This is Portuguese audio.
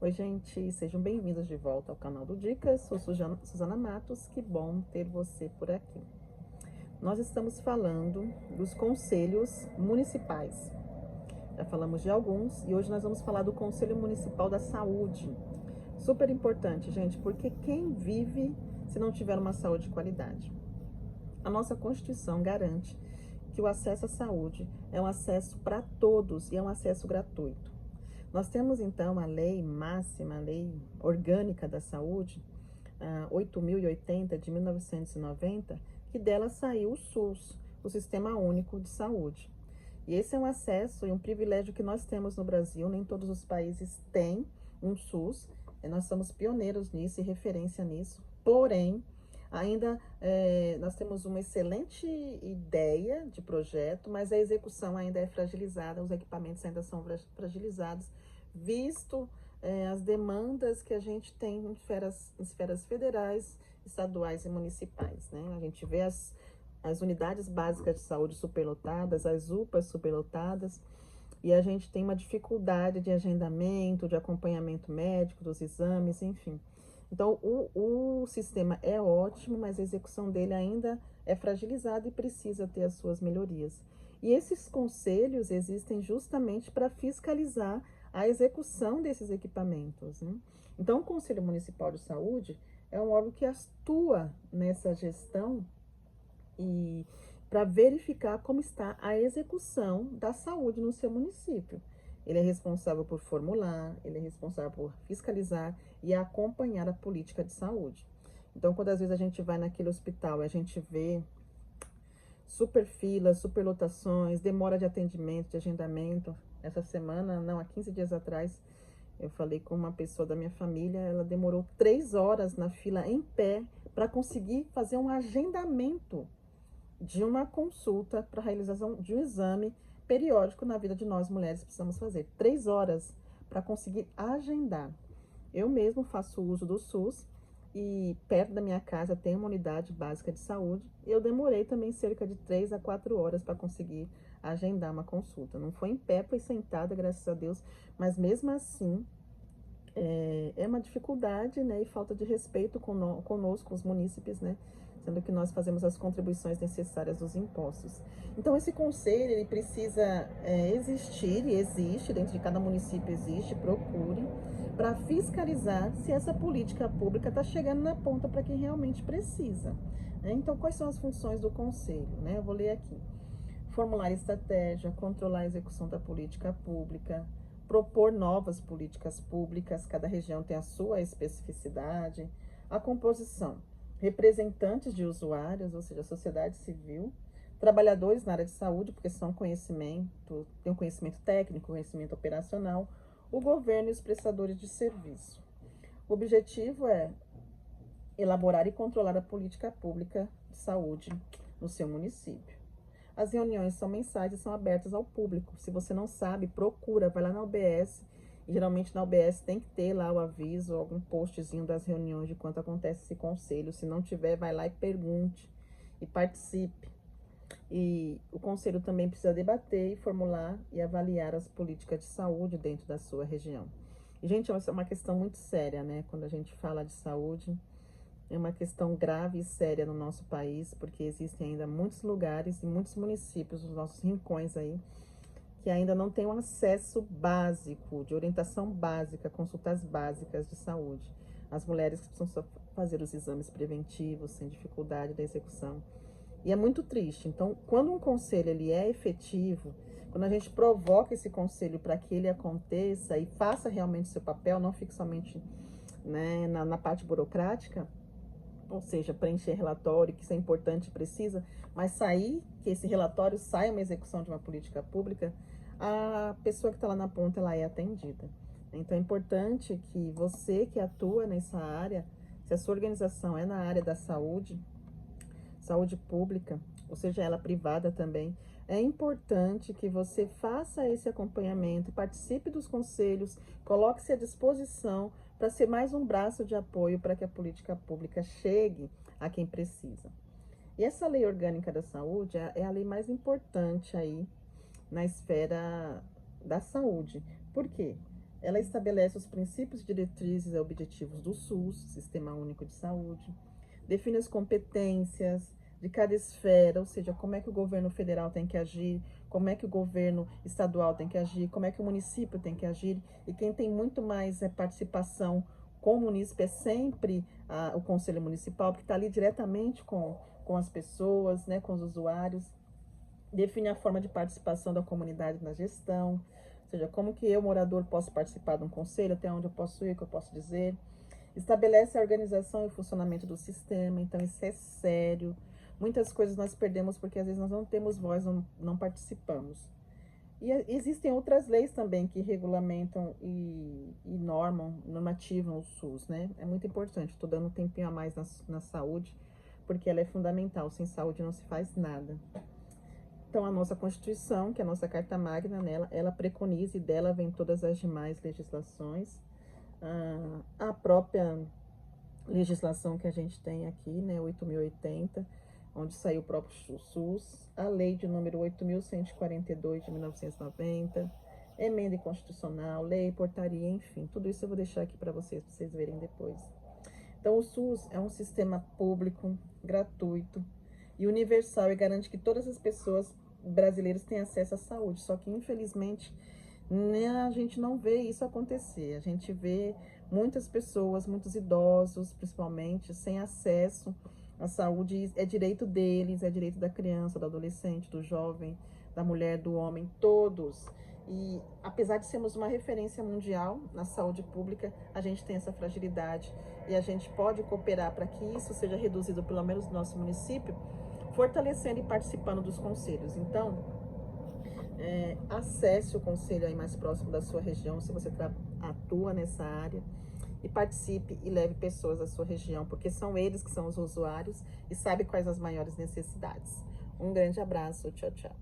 Oi, gente, sejam bem-vindos de volta ao canal do Dicas. Sou Suzana Matos, que bom ter você por aqui. Nós estamos falando dos conselhos municipais. Já falamos de alguns e hoje nós vamos falar do Conselho Municipal da Saúde. Super importante, gente, porque quem vive se não tiver uma saúde de qualidade? A nossa Constituição garante que o acesso à saúde é um acesso para todos e é um acesso gratuito. Nós temos, então, a lei máxima, a lei orgânica da saúde, 8.080 de 1990, que dela saiu o SUS, o Sistema Único de Saúde. E esse é um acesso e um privilégio que nós temos no Brasil, nem todos os países têm um SUS, e nós somos pioneiros nisso e referência nisso, porém, ainda nós temos uma excelente ideia de projeto, mas a execução ainda é fragilizada, os equipamentos ainda são fragilizados, visto as demandas que a gente tem em esferas federais, estaduais e municipais, né? A gente vê as unidades básicas de saúde superlotadas, as UPAs superlotadas, e a gente tem uma dificuldade de agendamento, de acompanhamento médico, dos exames, enfim. Então, o sistema é ótimo, mas a execução dele ainda é fragilizada e precisa ter as suas melhorias. E esses conselhos existem justamente para fiscalizar a execução desses equipamentos, né? Então, o Conselho Municipal de Saúde é um órgão que atua nessa gestão e para verificar como está a execução da saúde no seu município. Ele é responsável por formular, ele é responsável por fiscalizar e acompanhar a política de saúde. Então, quando às vezes a gente vai naquele hospital e a gente vê super filas, superlotações, demora de atendimento, de agendamento. Essa semana, não, há 15 dias atrás, eu falei com uma pessoa da minha família, ela demorou 3 horas na fila em pé para conseguir fazer um agendamento de uma consulta para realização de um exame periódico na vida de nós mulheres precisamos fazer. 3 horas para conseguir agendar. Eu mesmo faço uso do SUS e perto da minha casa tem uma unidade básica de saúde. E eu demorei também cerca de 3 a 4 horas para conseguir agendar uma consulta. Não foi em pé, foi sentada, graças a Deus, mas mesmo assim é uma dificuldade, né, e falta de respeito conosco, os munícipes, né, sendo que nós fazemos as contribuições necessárias dos impostos. Então, esse conselho, ele precisa existir, e existe, dentro de cada município existe, procure, para fiscalizar se essa política pública está chegando na ponta para quem realmente precisa, né? Então, quais são as funções do conselho, né? Eu vou ler aqui. Formular estratégia, controlar a execução da política pública, propor novas políticas públicas, cada região tem a sua especificidade, a composição, representantes de usuários, ou seja, a sociedade civil, trabalhadores na área de saúde, porque são conhecimento, tem um conhecimento técnico, conhecimento operacional, o governo e os prestadores de serviço. O objetivo é elaborar e controlar a política pública de saúde no seu município. As reuniões são mensais e são abertas ao público. Se você não sabe, procura, vai lá na UBS. E geralmente na UBS tem que ter lá o aviso, algum postzinho das reuniões de quanto acontece esse conselho. Se não tiver, vai lá e pergunte e participe. E o conselho também precisa debater e formular e avaliar as políticas de saúde dentro da sua região. E, gente, essa é uma questão muito séria, né? Quando a gente fala de saúde, é uma questão grave e séria no nosso país, porque existem ainda muitos lugares e muitos municípios, os nossos rincões aí, que ainda não têm um acesso básico, de orientação básica, consultas básicas de saúde. As mulheres que precisam fazer os exames preventivos, sem dificuldade da execução. E é muito triste. Então, quando um conselho ele é efetivo, quando a gente provoca esse conselho para que ele aconteça e faça realmente o seu papel, não fique somente, né, na parte burocrática, ou seja, preencher relatório, que isso é importante e precisa, mas que esse relatório saia uma execução de uma política pública, a pessoa que está lá na ponta, ela é atendida. Então, é importante que você que atua nessa área, se a sua organização é na área da saúde, saúde pública, ou seja, ela privada também, é importante que você faça esse acompanhamento, participe dos conselhos, coloque-se à disposição para ser mais um braço de apoio para que a política pública chegue a quem precisa. E essa lei orgânica da saúde é a lei mais importante aí na esfera da saúde. Por quê? Ela estabelece os princípios, diretrizes e objetivos do SUS, Sistema Único de Saúde, define as competências de cada esfera, ou seja, como é que o governo federal tem que agir, como é que o governo estadual tem que agir, como é que o município tem que agir, e quem tem muito mais participação com o município é sempre o Conselho Municipal, porque está ali diretamente com as pessoas, né, com os usuários. Define a forma de participação da comunidade na gestão, ou seja, como que eu, morador, posso participar de um conselho, até onde eu posso ir, o que eu posso dizer. Estabelece a organização e o funcionamento do sistema, então isso é sério. Muitas coisas nós perdemos porque às vezes nós não temos voz, não participamos. E existem outras leis também que regulamentam e normativam o SUS, né? É muito importante, estou dando um tempinho a mais na saúde, porque ela é fundamental, sem saúde não se faz nada. Então, a nossa Constituição, que é a nossa Carta Magna, nela, ela preconiza e dela vem todas as demais legislações. A própria legislação que a gente tem aqui, né, 8.080, onde saiu o próprio SUS, a lei de número 8.142 de 1990, emenda constitucional, lei, portaria, enfim, tudo isso eu vou deixar aqui para vocês verem depois. Então, o SUS é um sistema público, gratuito e universal e garante que todas as pessoas brasileiras têm acesso à saúde, só que infelizmente a gente não vê isso acontecer. A gente vê muitas pessoas, muitos idosos, principalmente, sem acesso à saúde. É direito deles, é direito da criança, do adolescente, do jovem, da mulher, do homem, todos. E apesar de sermos uma referência mundial na saúde pública, a gente tem essa fragilidade e a gente pode cooperar para que isso seja reduzido, pelo menos no nosso município, fortalecendo e participando dos conselhos. Então, acesse o conselho aí mais próximo da sua região, se você atua nessa área, e participe e leve pessoas à sua região, porque são eles que são os usuários e sabem quais as maiores necessidades. Um grande abraço, tchau, tchau.